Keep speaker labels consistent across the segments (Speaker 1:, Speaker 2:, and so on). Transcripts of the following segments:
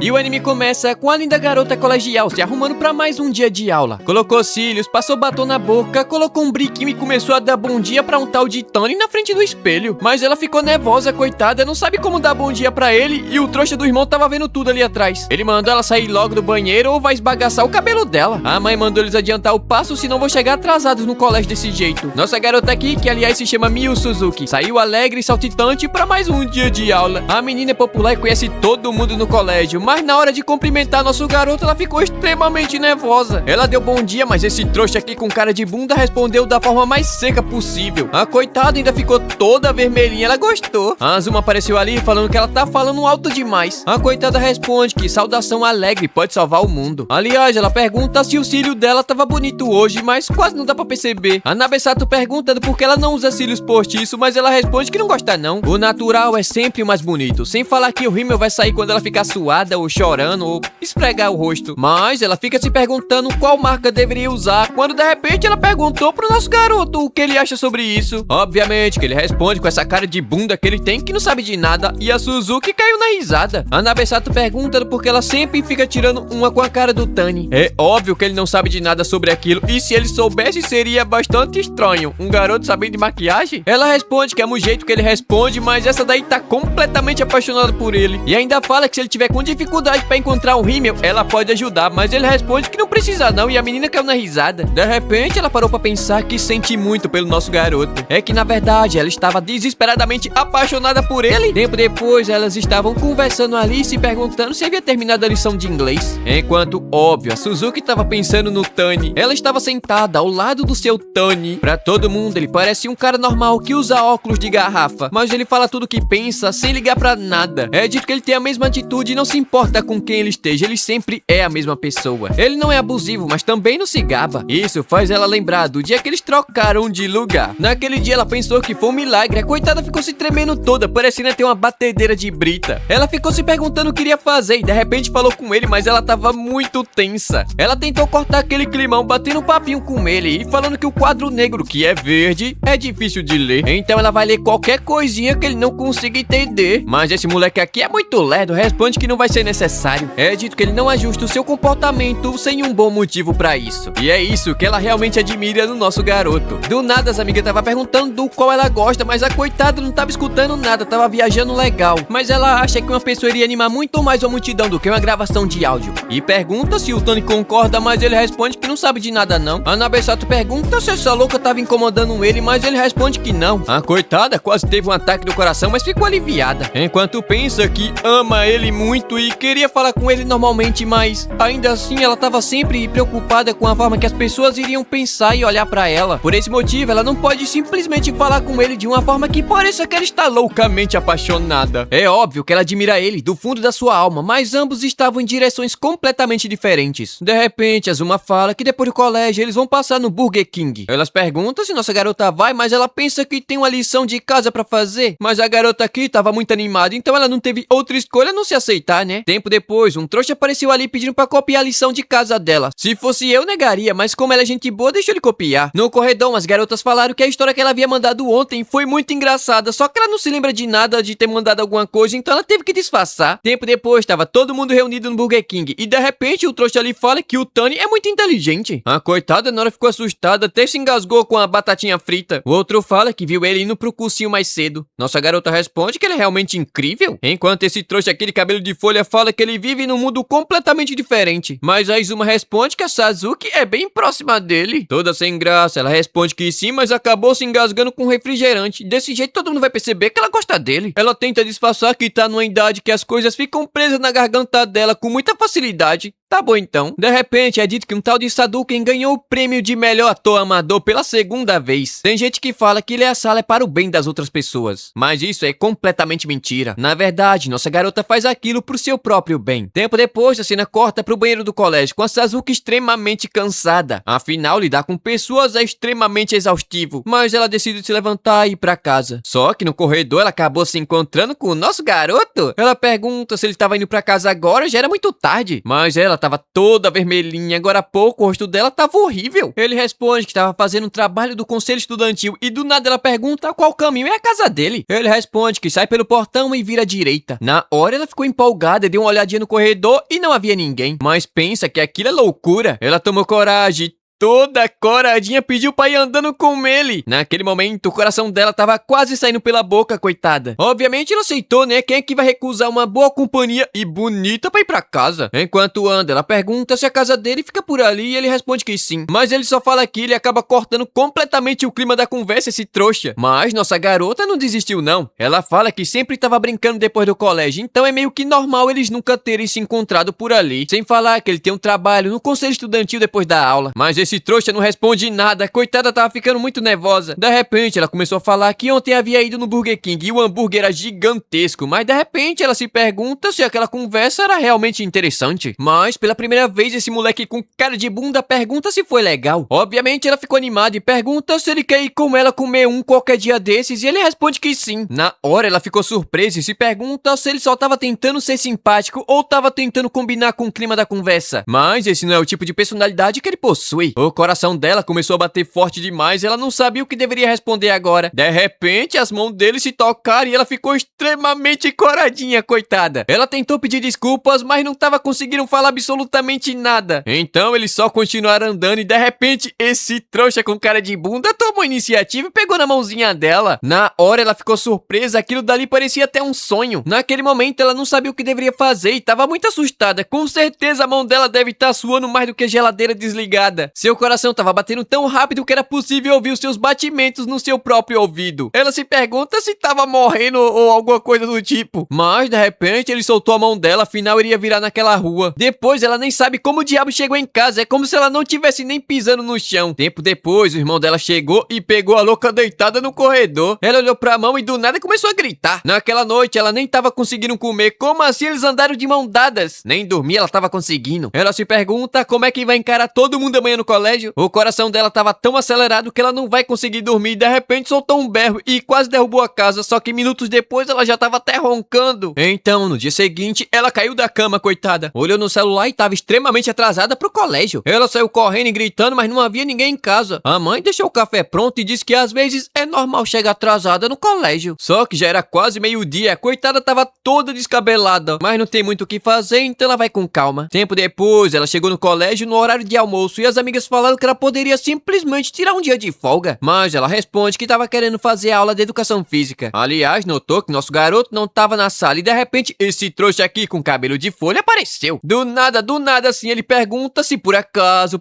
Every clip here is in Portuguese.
Speaker 1: E o anime começa com a linda garota colegial se arrumando pra mais um dia de aula. Colocou cílios, passou batom na boca, colocou um brinquinho e começou a dar bom dia pra um tal de Tony na frente do espelho. Mas ela ficou nervosa, coitada, não sabe como dar bom dia pra ele e o trouxa do irmão tava vendo tudo ali atrás. Ele mandou ela sair logo do banheiro ou vai esbagaçar o cabelo dela. A mãe mandou eles adiantar o passo, senão vão chegar atrasados no colégio desse jeito. Nossa garota aqui, que aliás se chama Miyu Suzuki, saiu alegre e saltitante pra mais um dia de aula. A menina é popular e conhece todo mundo no colégio, mas na hora de cumprimentar nosso garoto, ela ficou extremamente nervosa. Ela deu bom dia, mas esse trouxa aqui com cara de bunda respondeu da forma mais seca possível. A coitada ainda ficou toda vermelhinha, ela gostou. A Azuma apareceu ali falando que ela tá falando alto demais. A coitada responde que saudação alegre pode salvar o mundo. Aliás, ela pergunta se o cílio dela tava bonito hoje, mas quase não dá pra perceber. A Nabesato pergunta por que ela não usa cílios postiços, mas ela responde que não gosta não. O natural é sempre o mais bonito, sem falar que o rímel vai sair quando ela ficar suada ou chorando ou esfregar o rosto. Mas ela fica se perguntando qual marca deveria usar, quando de repente ela perguntou pro nosso garoto o que ele acha sobre isso. Obviamente que ele responde com essa cara de bunda que ele tem que não sabe de nada, e a Suzuki caiu na risada. A Nabesato pergunta porque ela sempre fica tirando uma com a cara do Tani. É óbvio que ele não sabe de nada sobre aquilo, e se ele soubesse seria bastante estranho. Um garoto sabendo de maquiagem? Ela responde que é o jeito que ele responde, mas essa daí tá completamente apaixonada por ele. E ainda fala que se ele tiver com dificuldade pra encontrar um rímel, ela pode ajudar, mas ele responde que não precisa não, e a menina caiu na risada. De repente ela parou pra pensar que sente muito pelo nosso garoto. É que na verdade ela estava desesperadamente apaixonada por ele. Tempo depois elas estavam conversando ali, se perguntando se havia terminado a lição de inglês. Enquanto, óbvio, a Suzuki estava pensando no Tani. Ela estava sentada ao lado do seu Tani. Pra todo mundo ele parece um cara normal que usa óculos de garrafa, mas ele fala tudo o que pensa sem ligar pra nada. É dito que ele tem a mesma atitude e não se importa com quem ele esteja, ele sempre é a mesma pessoa. Ele não é abusivo, mas também não se gaba. Isso faz ela lembrar do dia que eles trocaram de lugar. Naquele dia ela pensou que foi um milagre, a coitada ficou se tremendo toda, parecendo ter uma batedeira de brita. Ela ficou se perguntando o que iria fazer e de repente falou com ele, mas ela tava muito tensa. Ela tentou cortar aquele climão, batendo um papinho com ele e falando que o quadro negro, que é verde, é difícil de ler. Então ela vai ler qualquer coisinha que ele não consiga entender. Mas esse moleque aqui é muito lerdo, responde que não vai ser necessário. É dito que ele não ajusta o seu comportamento sem um bom motivo pra isso. E é isso que ela realmente admira no nosso garoto. Do nada as amigas estavam perguntando do qual ela gosta, mas a coitada não tava escutando nada, tava viajando legal. Mas ela acha que uma pessoa iria animar muito mais uma multidão do que uma gravação de áudio. E pergunta se o Tony concorda, mas ele responde que não sabe de nada não. A Nabesato pergunta se essa louca tava incomodando ele, mas ele responde que não. A coitada quase teve um ataque do coração, mas ficou aliviada. Enquanto pensa que ama ele muito e queria falar com ele normalmente, mas ainda assim ela tava sempre preocupada com a forma que as pessoas iriam pensar e olhar pra ela. Por esse motivo, ela não pode simplesmente falar com ele de uma forma que pareça que ela está loucamente apaixonada. É óbvio que ela admira ele do fundo da sua alma, mas ambos estavam em direções completamente diferentes. De repente, Azuma fala que depois do colégio eles vão passar no Burger King. Elas perguntam se nossa garota vai, mas ela pensa que tem uma lição de casa pra fazer. Mas a garota aqui tava muito animada, então ela não teve outra escolha a não se aceitar, né? Tempo depois, um trouxa apareceu ali pedindo pra copiar a lição de casa dela. Se fosse eu, negaria, mas como ela é gente boa, deixou ele copiar. No corredor, as garotas falaram que a história que ela havia mandado ontem foi muito engraçada, só que ela não se lembra de nada de ter mandado alguma coisa, então ela teve que disfarçar. Tempo depois, tava todo mundo reunido no Burger King, e de repente o trouxa ali fala que o Tani é muito inteligente. A coitada Nora ficou assustada, até se engasgou com a batatinha frita. O outro fala que viu ele indo pro cursinho mais cedo. Nossa garota responde que ele é realmente incrível, enquanto esse trouxa aqui de cabelo de folha fala que ele vive num mundo completamente diferente. Mas a Izuma responde que a Sasuke é bem próxima dele. Toda sem graça, ela responde que sim, mas acabou se engasgando com refrigerante. Desse jeito todo mundo vai perceber que ela gosta dele. Ela tenta disfarçar que tá numa idade que as coisas ficam presas na garganta dela com muita facilidade. Tá bom então. De repente é dito que um tal de Saduken ganhou o prêmio de melhor ator amador pela segunda vez. Tem gente que fala que ler a sala é para o bem das outras pessoas, mas isso é completamente mentira. Na verdade, nossa garota faz aquilo pro seu próprio bem. Tempo depois, a cena corta pro banheiro do colégio com a Sasuke extremamente cansada. Afinal, lidar com pessoas é extremamente exaustivo, mas ela decide se levantar e ir pra casa. Só que no corredor ela acabou se encontrando com o nosso garoto. Ela pergunta se ele estava indo pra casa agora, já era muito tarde, mas ela tava toda vermelhinha, agora há pouco o rosto dela tava horrível. Ele responde que estava fazendo um trabalho do conselho estudantil e do nada ela pergunta qual caminho é a casa dele. Ele responde que sai pelo portão e vira à direita. Na hora ela ficou empolgada e deu uma olhadinha no corredor e não havia ninguém. Mas pensa que aquilo é loucura. Ela tomou coragem. Toda coradinha pediu pra ir andando com ele. Naquele momento, o coração dela tava quase saindo pela boca, coitada. Obviamente, ela aceitou, né? Quem é que vai recusar uma boa companhia e bonita pra ir pra casa? Enquanto anda, ela pergunta se a casa dele fica por ali e ele responde que sim. Mas ele só fala aquilo e acaba cortando completamente o clima da conversa, esse trouxa. Mas nossa garota não desistiu, não. Ela fala que sempre tava brincando depois do colégio, então é meio que normal eles nunca terem se encontrado por ali. Sem falar que ele tem um trabalho no conselho estudantil depois da aula. Mas esse trouxa não responde nada, coitada tava ficando muito nervosa. De repente ela começou a falar que ontem havia ido no Burger King e o hambúrguer era gigantesco, mas de repente ela se pergunta se aquela conversa era realmente interessante. Mas pela primeira vez esse moleque com cara de bunda pergunta se foi legal. Obviamente ela ficou animada e pergunta se ele quer ir com ela comer qualquer dia desses e ele responde que sim. Na hora ela ficou surpresa e se pergunta se ele só tava tentando ser simpático ou tava tentando combinar com o clima da conversa. Mas esse não é o tipo de personalidade que ele possui. O coração dela começou a bater forte demais, ela não sabia o que deveria responder agora. De repente, as mãos dele se tocaram e ela ficou extremamente coradinha, coitada. Ela tentou pedir desculpas, mas não tava conseguindo falar absolutamente nada. Então, eles só continuaram andando e de repente, esse trouxa com cara de bunda tomou iniciativa e pegou na mãozinha dela. Na hora, ela ficou surpresa, aquilo dali parecia até um sonho. Naquele momento, ela não sabia o que deveria fazer e tava muito assustada. Com certeza, a mão dela deve estar suando mais do que a geladeira desligada. Seu coração tava batendo tão rápido que era possível ouvir os seus batimentos no seu próprio ouvido. Ela se pergunta se tava morrendo ou alguma coisa do tipo. Mas, de repente, ele soltou a mão dela, afinal iria virar naquela rua. Depois, ela nem sabe como o diabo chegou em casa. É como se ela não tivesse nem pisando no chão. Tempo depois, o irmão dela chegou e pegou a louca deitada no corredor. Ela olhou pra mão e do nada começou a gritar. Naquela noite, ela nem tava conseguindo comer. Como assim eles andaram de mão dadas? Nem dormir ela tava conseguindo. Ela se pergunta como é que vai encarar todo mundo amanhã no colégio. O coração dela tava tão acelerado que ela não vai conseguir dormir. De repente soltou um berro e quase derrubou a casa. Só que minutos depois ela já tava até roncando. Então, no dia seguinte, ela caiu da cama, coitada. Olhou no celular e tava extremamente atrasada pro colégio. Ela saiu correndo e gritando, mas não havia ninguém em casa. A mãe deixou o café pronto e disse que às vezes é normal chegar atrasada no colégio. Só que já era quase meio-dia. A coitada tava toda descabelada. Mas não tem muito o que fazer, então ela vai com calma. Tempo depois, ela chegou no colégio no horário de almoço e as amigas falaram que ela poderia simplesmente tirar um dia de folga. Mas ela responde que tava querendo fazer aula de educação física. Aliás, notou que nosso garoto não tava na sala e de repente esse trouxa aqui com cabelo de folha apareceu. Do nada assim, ele pergunta se por acaso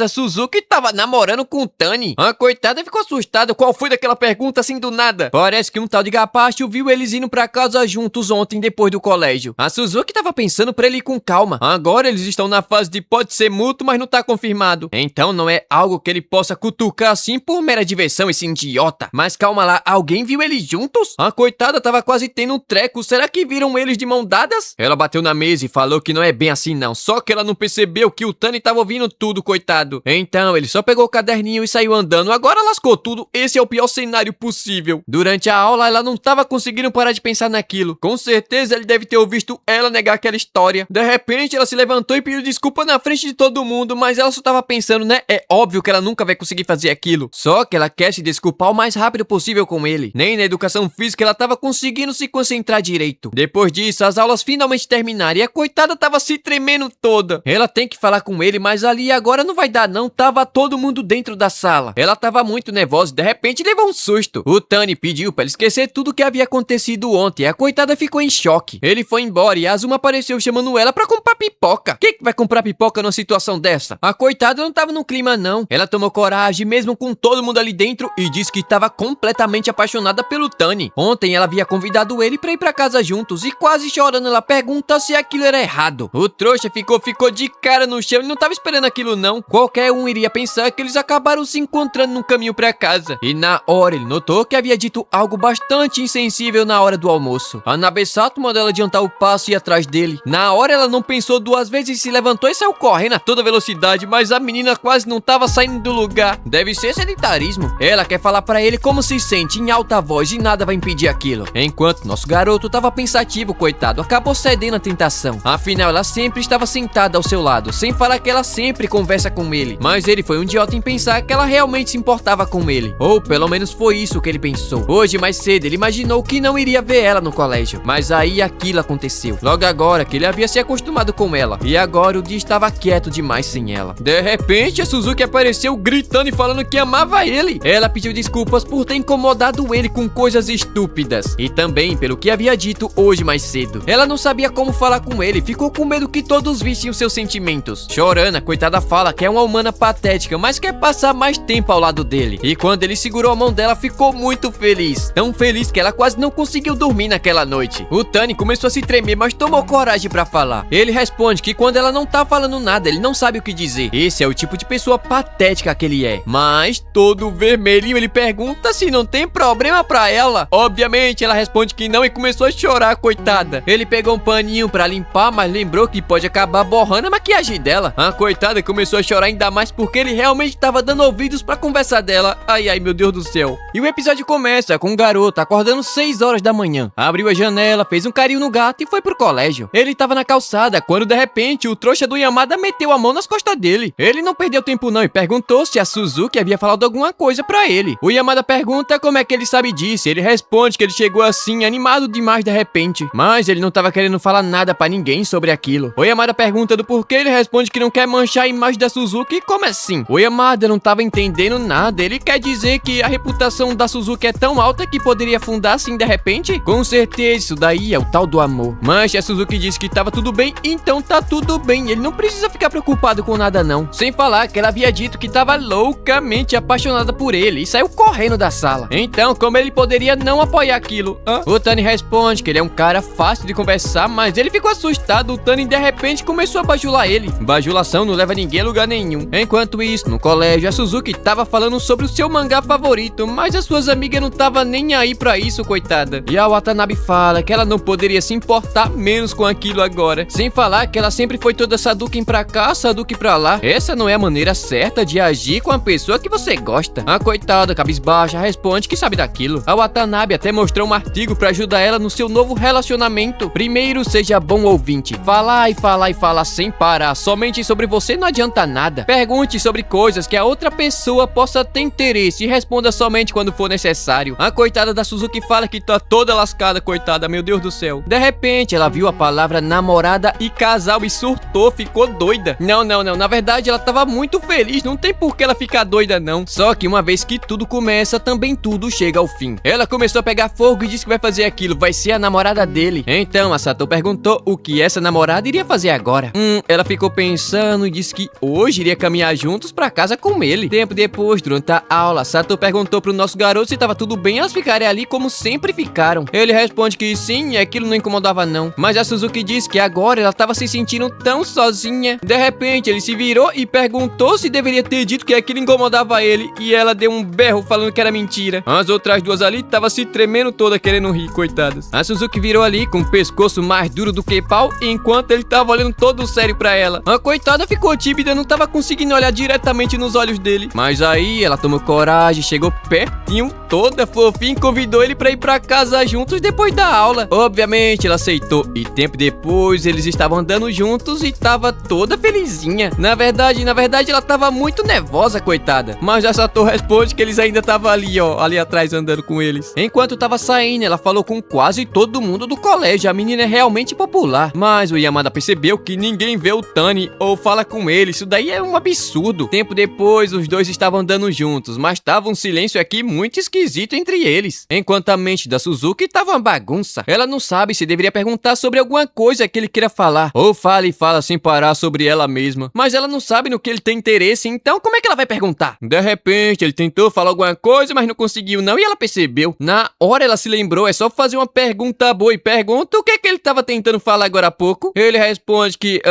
Speaker 1: a Suzuki tava namorando com o Tani. A coitada ficou assustada. Qual foi daquela pergunta assim do nada? Parece que um tal de Gapacho viu eles indo pra casa juntos ontem depois do colégio. A Suzuki tava pensando pra ele ir com calma. Agora eles estão na fase de pode ser mútuo, mas não tá confirmado. Então não é algo que ele possa cutucar assim por mera diversão, esse idiota. Mas calma lá, alguém viu eles juntos? A coitada tava quase tendo um treco. Será que viram eles de mão dadas? Ela bateu na mesa e falou que não é bem assim não. Só que ela não percebeu que o Tani tava ouvindo tudo, coitado. Então ele só pegou o caderninho e saiu andando. Agora lascou tudo. Esse é o pior cenário possível. Durante a aula ela não tava conseguindo parar de pensar naquilo. Com certeza ele deve ter ouvido ela negar aquela história. De repente ela se levantou e pediu desculpa na frente de todo mundo. Mas ela só tava pensando, né? É óbvio que ela nunca vai conseguir fazer aquilo. Só que ela quer se desculpar o mais rápido possível com ele. Nem na educação física ela tava conseguindo se concentrar direito. Depois disso, as aulas finalmente terminaram e a coitada tava se tremendo toda. Ela tem que falar com ele, mas ali agora não vai dar não. Tava todo mundo dentro da sala. Ela tava muito nervosa e de repente levou um susto. O Tani pediu pra ela esquecer tudo o que havia acontecido ontem. A coitada ficou em choque. Ele foi embora e a Azuma apareceu chamando ela pra comprar pipoca. Quem que vai comprar pipoca numa situação dessa? A coitada não tava no clima não. Ela tomou coragem mesmo com todo mundo ali dentro e disse que estava completamente apaixonada pelo Tani. Ontem ela havia convidado ele pra ir pra casa juntos e quase chorando ela pergunta se aquilo era errado. O trouxa ficou de cara no chão e não tava esperando aquilo não. Qualquer um iria pensar que eles acabaram se encontrando no caminho pra casa. E na hora ele notou que havia dito algo bastante insensível na hora do almoço. A Nabesato mandou ela adiantar o passo e ir atrás dele. Na hora ela não pensou duas vezes e se levantou e saiu correndo a toda velocidade, mas a menina ela quase não tava saindo do lugar. Deve ser sedentarismo. Ela quer falar pra ele como se sente em alta voz e nada vai impedir aquilo. Enquanto nosso garoto tava pensativo, coitado, acabou cedendo à tentação. Afinal, ela sempre estava sentada ao seu lado, sem falar que ela sempre conversa com ele. Mas ele foi um idiota em pensar que ela realmente se importava com ele. Ou pelo menos foi isso que ele pensou. Hoje, mais cedo, ele imaginou que não iria ver ela no colégio. Mas aí aquilo aconteceu. Logo agora que ele havia se acostumado com ela. E agora o dia estava quieto demais sem ela. De repente, a Suzuki apareceu gritando e falando que amava ele. Ela pediu desculpas por ter incomodado ele com coisas estúpidas. E também pelo que havia dito hoje mais cedo. Ela não sabia como falar com ele. Ficou com medo que todos vissem os seus sentimentos. Chorando, a coitada fala que é uma humana patética, mas quer passar mais tempo ao lado dele. E quando ele segurou a mão dela, ficou muito feliz. Tão feliz que ela quase não conseguiu dormir naquela noite. O Tani começou a se tremer, mas tomou coragem pra falar. Ele responde que quando ela não tá falando nada, ele não sabe o que dizer. Esse é o tipo de pessoa patética que ele é. Mas, todo vermelhinho, ele pergunta se não tem problema pra ela. Obviamente, ela responde que não e começou a chorar, coitada. Ele pegou um paninho pra limpar, mas lembrou que pode acabar borrando a maquiagem dela. A coitada começou a chorar ainda mais porque ele realmente tava dando ouvidos pra conversa dela. Ai, ai, meu Deus do céu. E o episódio começa com um garoto acordando 6 horas da manhã. Abriu a janela, fez um carinho no gato e foi pro colégio. Ele tava na calçada quando de repente o trouxa do Yamada meteu a mão nas costas dele. Ele não perdeu tempo não e perguntou se a Suzuki havia falado alguma coisa pra ele. O Yamada pergunta como é que ele sabe disso. Ele responde que ele chegou assim, animado demais de repente. Mas ele não tava querendo falar nada pra ninguém sobre aquilo. O Yamada pergunta do porquê, ele responde que não quer manchar a imagem da Suzuki. Como assim? O Yamada não tava entendendo nada. Ele quer dizer que a reputação da Suzuki é tão alta que poderia afundar assim de repente? Com certeza, isso daí é o tal do amor. Mas a Suzuki disse que tava tudo bem, então tá tudo bem. Ele não precisa ficar preocupado com nada não. Sem falar que ela havia dito que tava loucamente apaixonada por ele e saiu correndo da sala. Então, como ele poderia não apoiar aquilo? O Tani responde que ele é um cara fácil de conversar, mas ele ficou assustado. O Tani de repente começou a bajular ele. Bajulação não leva ninguém a lugar nenhum. Enquanto isso, no colégio, a Suzuki tava falando sobre o seu mangá favorito, mas as suas amigas não tava nem aí pra isso, coitada. E a Watanabe fala que ela não poderia se importar menos com aquilo agora. Sem falar que ela sempre foi toda Saduken pra cá, Saduken pra lá. Essa não é a maneira certa de agir com a pessoa que você gosta. A coitada, cabisbaixa, responde que sabe daquilo. A Watanabe até mostrou um artigo pra ajudar ela no seu novo relacionamento. Primeiro, seja bom ouvinte. Falar e falar e falar sem parar somente sobre você não adianta nada. Pergunte sobre coisas que a outra pessoa possa ter interesse e responda somente quando for necessário. A coitada da Suzuki fala que tá toda lascada, coitada, meu Deus do céu. De repente, ela viu a palavra namorada e casal e surtou, ficou doida. Não, na verdade ela tava muito feliz, não tem por que ela ficar doida não. Só que uma vez que tudo começa, também tudo chega ao fim. Ela começou a pegar fogo e disse que vai fazer aquilo, vai ser a namorada dele. Então a Sato perguntou o que essa namorada iria fazer agora. Ela ficou pensando e disse que hoje iria caminhar juntos pra casa com ele. Tempo depois, durante a aula, Sato perguntou pro nosso garoto se tava tudo bem elas ficarem ali como sempre ficaram. Ele responde que sim, e aquilo não incomodava não. Mas a Suzuki disse que agora ela tava se sentindo tão sozinha. De repente, ele se virou e perguntou se deveria ter dito que aquilo incomodava ele. E ela deu um berro falando que era mentira. As outras duas ali tava se tremendo toda querendo rir, coitadas. A Suzuki virou ali com o pescoço mais duro do que pau, enquanto ele tava olhando todo sério pra ela. A coitada ficou tímida, não tava conseguindo olhar diretamente nos olhos dele. Mas aí ela tomou coragem, chegou pertinho, toda fofinha, e convidou ele pra ir pra casa juntos depois da aula. Obviamente ela aceitou e tempo depois eles estavam andando juntos e tava toda felizinha. Na verdade ela tava muito nervosa, coitada. Mas a Sato responde que eles ainda estavam ali, ó, ali atrás andando com eles. Enquanto tava saindo, ela falou com quase todo mundo do colégio. A menina é realmente popular. Mas o Yamada percebeu que ninguém vê o Tani ou fala com ele. Isso daí é um absurdo. Tempo depois, os dois estavam andando juntos, mas tava um silêncio aqui muito esquisito entre eles. Enquanto a mente da Suzuki tava uma bagunça. Ela não sabe se deveria perguntar sobre alguma coisa que ele queira falar, ou fala e fala sem parar sobre ela mesma. Mas ela não sabe no que ele tem interesse, então como é que ela vai perguntar? De repente, ele tentou falar alguma coisa, mas não conseguiu não, e ela percebeu. Na hora ela se lembrou, é só fazer uma pergunta boa e pergunta o que é que ele tava tentando falar agora há pouco. Ele responde que,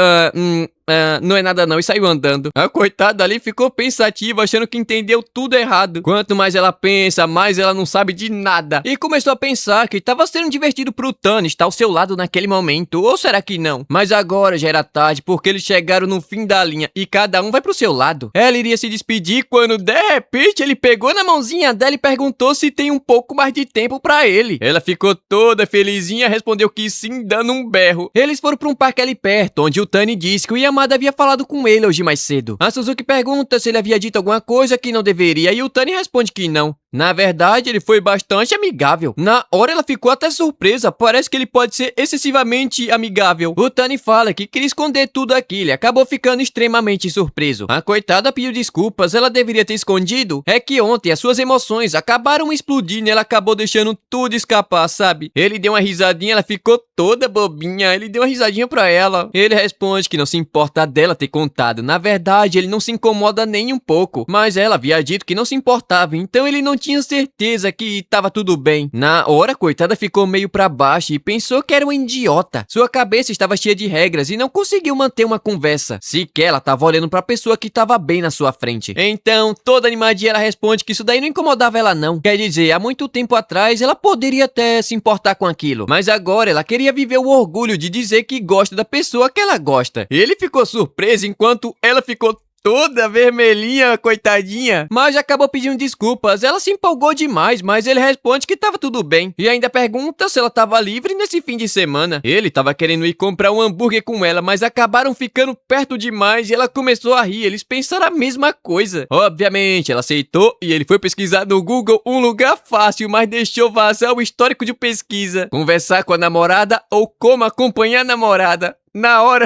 Speaker 1: Não é nada não, e saiu andando. A coitada ali ficou pensativa, achando que entendeu tudo errado. Quanto mais ela pensa, mais ela não sabe de nada. E começou a pensar que estava sendo divertido pro Tani estar ao seu lado naquele momento, ou será que não? Mas agora já era tarde, porque eles chegaram no fim da linha e cada um vai pro seu lado. Ela iria se despedir quando, de repente, ele pegou na mãozinha dela e perguntou se tem um pouco mais de tempo pra ele. Ela ficou toda felizinha, respondeu que sim, dando um berro. Eles foram pra um parque ali perto, onde o Tani disse que o Yamada havia falado com ele hoje mais cedo. A Suzuki pergunta se ele havia dito alguma coisa que não deveria e o Tani responde que não. Na verdade, ele foi bastante amigável. Na hora ela ficou até surpresa, parece que ele pode ser excessivamente amigável. O Tani fala que queria esconder tudo aquilo e acabou ficando extremamente surpreso. A coitada pediu desculpas, ela deveria ter escondido. É que ontem as suas emoções acabaram explodindo e ela acabou deixando tudo escapar, sabe? Ele deu uma risadinha, ela ficou toda bobinha, ele deu uma risadinha pra ela. Ele responde que não se importa dela ter contado. Na verdade, ele não se incomoda nem um pouco, mas ela havia dito que não se importava, então ele não tinha certeza que tava tudo bem. Na hora, a coitada ficou meio pra baixo e pensou que era um idiota. Sua cabeça estava cheia de regras e não conseguiu manter uma conversa. Sequer ela tava olhando pra pessoa que tava bem na sua frente. Então, toda animadinha, ela responde que isso daí não incomodava ela não. Quer dizer, há muito tempo atrás ela poderia até se importar com aquilo, mas agora ela queria viver o orgulho de dizer que gosta da pessoa que ela gosta. Ele ficou surpreso enquanto ela ficou toda vermelhinha, coitadinha, mas acabou pedindo desculpas. Ela se empolgou demais, mas ele responde que tava tudo bem. E ainda pergunta se ela tava livre nesse fim de semana. Ele tava querendo ir comprar um hambúrguer com ela, mas acabaram ficando perto demais e ela começou a rir. Eles pensaram a mesma coisa. Obviamente, ela aceitou e ele foi pesquisar no Google um lugar fácil, mas deixou vazar o histórico de pesquisa. Conversar com a namorada ou como acompanhar a namorada. Na hora...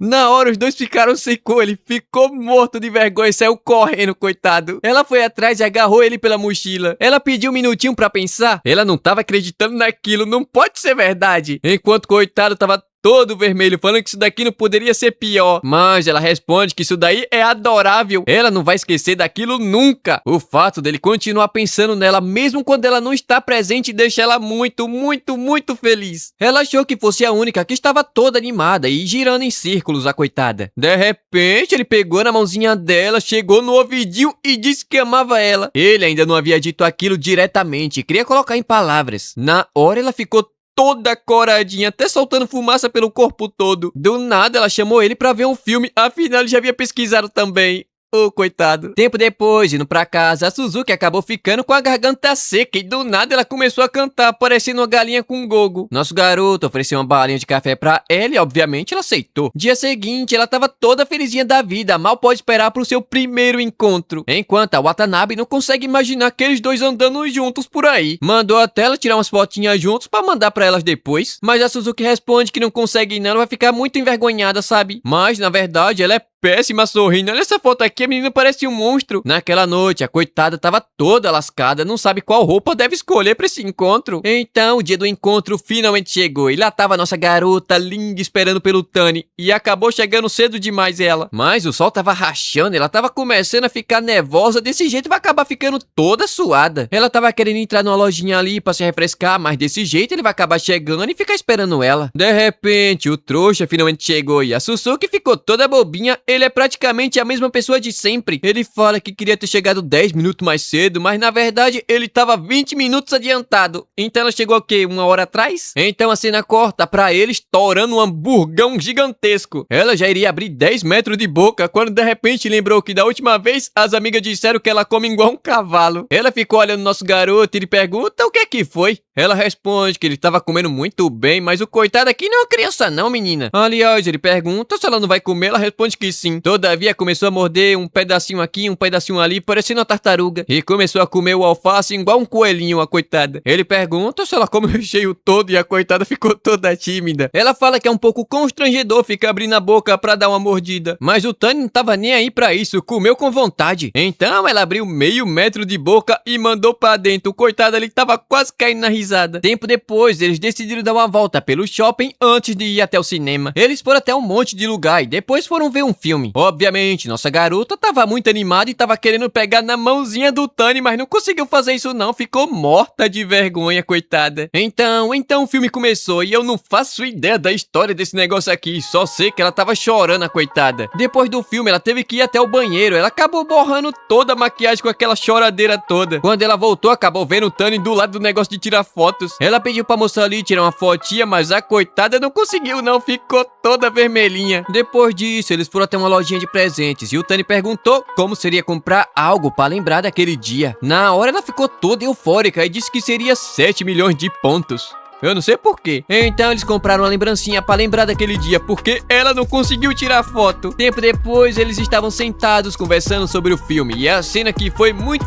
Speaker 1: Na hora, os dois ficaram sem cor, ele ficou morto de vergonha e saiu correndo, coitado. Ela foi atrás e agarrou ele pela mochila. Ela pediu um minutinho pra pensar. Ela não tava acreditando naquilo, não pode ser verdade. Enquanto o coitado tava todo vermelho, falando que isso daqui não poderia ser pior. Mas ela responde que isso daí é adorável. Ela não vai esquecer daquilo nunca. O fato dele continuar pensando nela, mesmo quando ela não está presente, deixa ela muito, muito, muito feliz. Ela achou que fosse a única que estava toda animada e girando em círculos, a coitada. De repente, ele pegou na mãozinha dela, chegou no ouvidinho e disse que amava ela. Ele ainda não havia dito aquilo diretamente, queria colocar em palavras. Na hora, ela ficou toda coradinha, até soltando fumaça pelo corpo todo. Do nada, ela chamou ele pra ver um filme, afinal ele já havia pesquisado também. Ô, coitado. Tempo depois, indo pra casa, a Suzuki acabou ficando com a garganta seca e do nada ela começou a cantar, parecendo uma galinha com gogo. Nosso garoto ofereceu uma balinha de café pra ela e, obviamente, ela aceitou. Dia seguinte, ela tava toda felizinha da vida, mal pode esperar pro seu primeiro encontro. Enquanto a Watanabe não consegue imaginar aqueles dois andando juntos por aí. Mandou até ela tirar umas fotinhas juntos pra mandar pra elas depois, mas a Suzuki responde que não consegue não, ela vai ficar muito envergonhada, sabe? Mas, na verdade, ela é péssima sorrindo. Olha essa foto aqui, a menina parece um monstro. Naquela noite, a coitada tava toda lascada, não sabe qual roupa deve escolher pra esse encontro. Então, o dia do encontro finalmente chegou e lá tava a nossa garota linda esperando pelo Tani e acabou chegando cedo demais ela. Mas o sol tava rachando, ela tava começando a ficar nervosa, desse jeito vai acabar ficando toda suada. Ela tava querendo entrar numa lojinha ali pra se refrescar, mas desse jeito ele vai acabar chegando e ficar esperando ela. De repente, o trouxa finalmente chegou e a Suzuki ficou toda bobinha. Ele é praticamente a mesma pessoa de sempre. Ele fala que queria ter chegado 10 minutos mais cedo, mas na verdade ele tava 20 minutos adiantado. Então ela chegou o quê? Uma hora atrás? Então a cena corta pra ele estourando um hamburgão gigantesco. Ela já iria abrir 10 metros de boca quando de repente lembrou que da última vez as amigas disseram que ela come igual um cavalo. Ela ficou olhando nosso garoto e ele pergunta o que é que foi. Ela responde que ele tava comendo muito bem, mas o coitado aqui não é uma criança não, menina. Aliás, ele pergunta se ela não vai comer, ela responde que sim. Todavia, começou a morder um pedacinho aqui, um pedacinho ali, parecendo uma tartaruga. E começou a comer o alface igual um coelhinho, a coitada. Ele pergunta se ela come o recheio todo e a coitada ficou toda tímida. Ela fala que é um pouco constrangedor ficar abrindo a boca pra dar uma mordida. Mas o Tani não tava nem aí pra isso, comeu com vontade. Então ela abriu meio metro de boca e mandou pra dentro. O coitado ali tava quase caindo na risada. risada. Tempo depois, eles decidiram dar uma volta pelo shopping antes de ir até o cinema. Eles foram até um monte de lugar e depois foram ver um filme. Obviamente, nossa garota tava muito animada e tava querendo pegar na mãozinha do Tani, mas não conseguiu fazer isso não, ficou morta de vergonha, coitada. Então o filme começou e eu não faço ideia da história desse negócio aqui, só sei que ela tava chorando, a coitada. Depois do filme, ela teve que ir até o banheiro, ela acabou borrando toda a maquiagem com aquela choradeira toda. Quando ela voltou, acabou vendo o Tani do lado do negócio de tirar fotos. Ela pediu pra moça ali tirar uma fotinha, mas a coitada não conseguiu não, ficou toda vermelhinha. Depois disso, eles foram até uma lojinha de presentes e o Tani perguntou como seria comprar algo pra lembrar daquele dia. Na hora ela ficou toda eufórica e disse que seria 7 milhões de pontos. Eu não sei porquê. Então eles compraram uma lembrancinha pra lembrar daquele dia, porque ela não conseguiu tirar foto. Tempo depois, eles estavam sentados conversando sobre o filme, e a cena que foi muito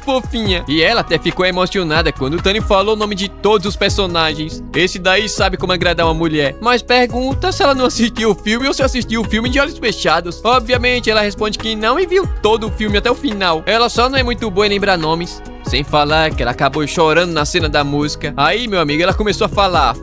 Speaker 1: fofinha. E ela até ficou emocionada quando o Tani falou o nome de todos os personagens. Esse daí sabe como agradar uma mulher. Mas pergunta se ela não assistiu o filme ou se assistiu o filme de olhos fechados. Obviamente, ela responde que não e viu todo o filme até o final. Ela só não é muito boa em lembrar nomes. Sem falar que ela acabou chorando na cena da música. Aí, meu amigo, ela começou a falar.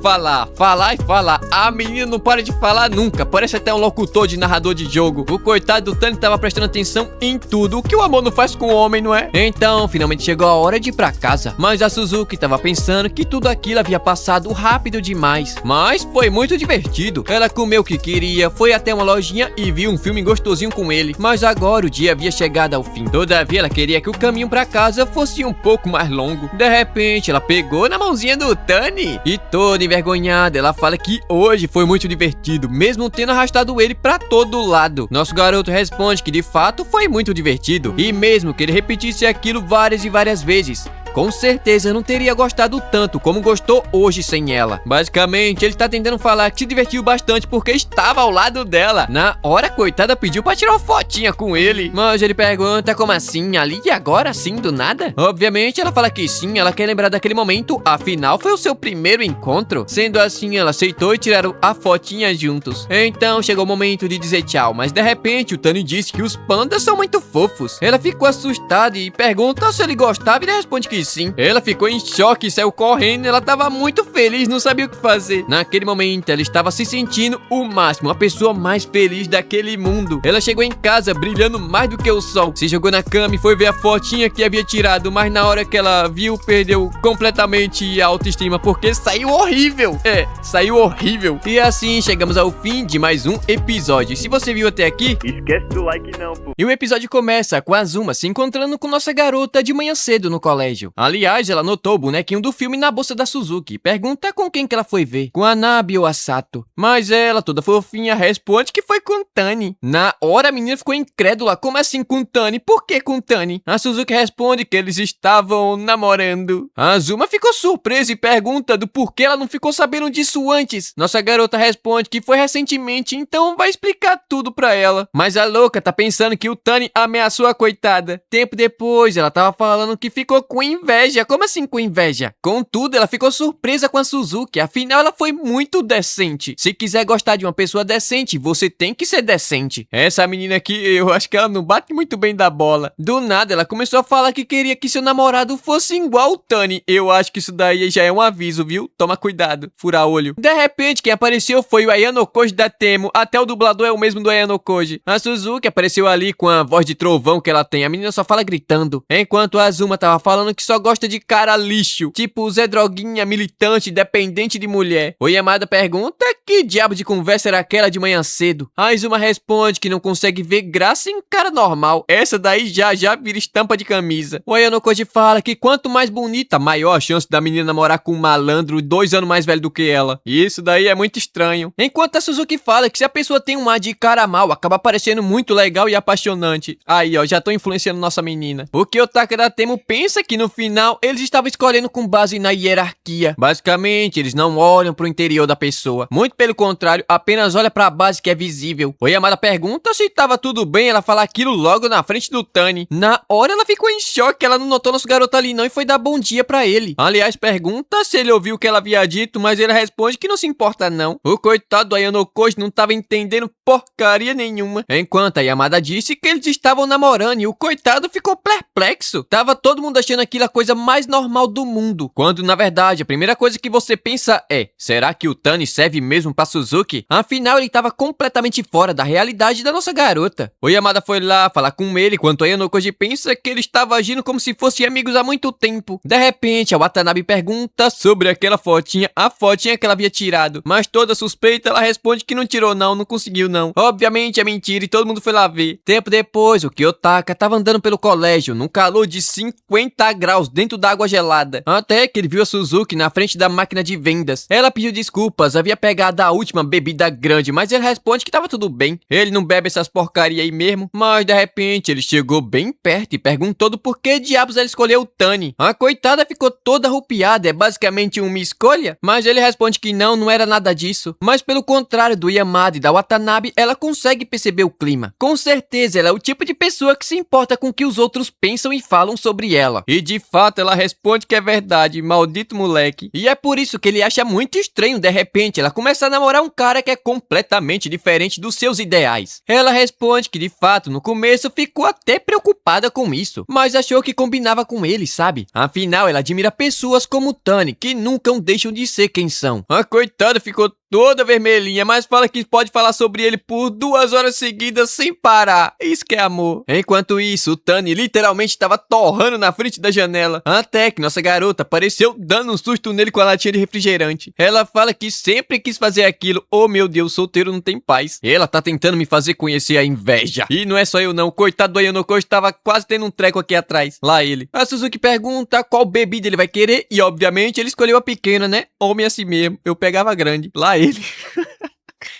Speaker 1: A menina não para de falar nunca. Parece até um locutor de narrador de jogo. O coitado do Tani tava prestando atenção em tudo. O que o amor não faz com o homem, não é? Então, finalmente chegou a hora de ir pra casa. Mas a Suzuki tava pensando que tudo aquilo havia passado rápido demais. Mas foi muito divertido. Ela comeu o que queria, foi até uma lojinha e viu um filme gostosinho com ele. Mas agora o dia havia chegado ao fim. Todavia, ela queria que o caminho pra casa fosse um pouco mais longo. De repente, ela pegou na mãozinha do Tani e toda envergonhada, ela fala que hoje foi muito divertido, mesmo tendo arrastado ele pra todo lado. Nosso garoto responde que de fato foi muito divertido e mesmo que ele repetisse aquilo várias e várias vezes, com certeza não teria gostado tanto como gostou hoje sem ela. Basicamente, ele tá tentando falar que se divertiu bastante porque estava ao lado dela. Na hora, a coitada pediu pra tirar uma fotinha com ele. Mas ele pergunta como assim, ali e agora assim, do nada? Obviamente, ela fala que sim, ela quer lembrar daquele momento, afinal foi o seu primeiro encontro. Sendo assim, ela aceitou e tiraram a fotinha juntos. Então, chegou o momento de dizer tchau, mas de repente, o Tani disse que os pandas são muito fofos. Ela ficou assustada e pergunta se ele gostava e ele responde que sim. Ela ficou em choque e saiu correndo. Ela tava muito feliz, não sabia o que fazer. Naquele momento, ela estava se sentindo o máximo, a pessoa mais feliz daquele mundo. Ela chegou em casa brilhando mais do que o sol. Se jogou na cama e foi ver a fotinha que havia tirado, mas na hora que ela viu, perdeu completamente a autoestima, porque saiu horrível. Saiu horrível. E assim, chegamos ao fim de mais um episódio. Se você viu até aqui,
Speaker 2: Esquece do like não, pô.
Speaker 1: e o episódio começa com a Azuma se encontrando com nossa garota de manhã cedo no colégio. Aliás, ela notou o bonequinho do filme na bolsa da Suzuki. Pergunta com quem que ela foi ver, com a Nabi ou a Sato. Mas ela, toda fofinha, responde que foi com Tani. Na hora, a menina ficou incrédula. Como assim com Tani? Por que com Tani? A Suzuki responde que eles estavam namorando. A Azuma ficou surpresa e pergunta do porquê ela não ficou sabendo disso antes. Nossa garota responde que foi recentemente, então vai explicar tudo pra ela. Mas a louca tá pensando que o Tani ameaçou a coitada. Tempo depois, ela tava falando que ficou com inveja. Como assim com inveja? Contudo, ela ficou surpresa com a Suzuki. Afinal, ela foi muito decente. Se quiser gostar de uma pessoa decente, você tem que ser decente. Essa menina aqui, eu acho que ela não bate muito bem da bola. Do nada, ela começou a falar que queria que seu namorado fosse igual o Tani. Eu acho que isso daí já é um aviso, viu? Toma cuidado. Fura olho. De repente, quem apareceu foi o Ayano Koji da Temo. Até o dublador é o mesmo do Ayano Koji. A Suzuki apareceu ali com a voz de trovão que ela tem. A menina só fala gritando. Enquanto a Azuma tava falando que só gosta de cara lixo. Tipo Zé Droguinha, militante, dependente de mulher. O Yamada pergunta que diabo de conversa era aquela de manhã cedo. A Azuma responde que não consegue ver graça em cara normal. Essa daí já vira estampa de camisa. O Ayano Koji fala que quanto mais bonita, maior a chance da menina namorar com um malandro 2 anos mais velho do que ela. E isso daí é muito estranho. Enquanto a Suzuki fala que se a pessoa tem um ar de cara mal, acaba parecendo muito legal e apaixonante. Aí, ó, já tô influenciando nossa menina. O Kiyotaka da Temo pensa que no final eles estavam escolhendo com base na hierarquia. Basicamente, eles não olham pro interior da pessoa. Muito pelo contrário, apenas olha pra base que é visível. O Yamada pergunta se tava tudo bem, ela fala aquilo logo na frente do Tani. Na hora ela ficou em choque, ela não notou nosso garoto ali não e foi dar bom dia pra ele. Aliás, pergunta se ele ouviu o que ela havia dito, mas ele responde que não se importa não. O coitado do Ayano Koji não tava entendendo porcaria nenhuma. Enquanto a Yamada disse que eles estavam namorando e o coitado ficou perplexo. Tava todo mundo achando aquilo coisa mais normal do mundo. Quando, na verdade, a primeira coisa que você pensa é: será que o Tani serve mesmo pra Suzuki? Afinal, ele tava completamente fora da realidade da nossa garota. O Yamada foi lá falar com ele, enquanto a Ayanokoji pensa que ele estava agindo como se fossem amigos há muito tempo. De repente, a Watanabe pergunta sobre aquela fotinha, a fotinha que ela havia tirado. Mas toda suspeita, ela responde que não tirou não conseguiu não. Obviamente é mentira e todo mundo foi lá ver. Tempo depois, o Kiyotaka tava andando pelo colégio, num calor de 50 graus dentro da água gelada. Até que ele viu a Suzuki na frente da máquina de vendas. Ela pediu desculpas, havia pegado a última bebida grande, mas ele responde que tava tudo bem. Ele não bebe essas porcaria aí mesmo. Mas de repente ele chegou bem perto e perguntou do porquê diabos ela escolheu o Tani. A coitada ficou toda arrupiada, é basicamente uma escolha? Mas ele responde que não era nada disso. Mas pelo contrário do Yamada e da Watanabe, ela consegue perceber o clima. Com certeza ela é o tipo de pessoa que se importa com o que os outros pensam e falam sobre ela. E de fato ela responde que é verdade, maldito moleque. E é por isso que ele acha muito estranho de repente ela começar a namorar um cara que é completamente diferente dos seus ideais. Ela responde que de fato no começo ficou até preocupada com isso, mas achou que combinava com ele, sabe? Afinal ela admira pessoas como o Tani, que nunca deixam de ser quem são. A coitada ficou toda vermelhinha, mas fala que pode falar sobre ele por 2 horas seguidas sem parar. Isso que é amor. Enquanto isso, o Tani literalmente estava torrando na frente da janela, até que nossa garota apareceu dando um susto nele com a latinha de refrigerante. Ela fala que sempre quis fazer aquilo. Oh meu Deus, solteiro não tem paz. Ela tá tentando me fazer conhecer a inveja. E não é só eu não, coitado do Ayanokoji estava quase tendo um treco aqui atrás. Lá ele. A Suzuki pergunta qual bebida ele vai querer e obviamente ele escolheu a pequena, né? Homem assim mesmo, eu pegava a grande. Lá ele.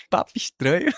Speaker 1: Papo estranho.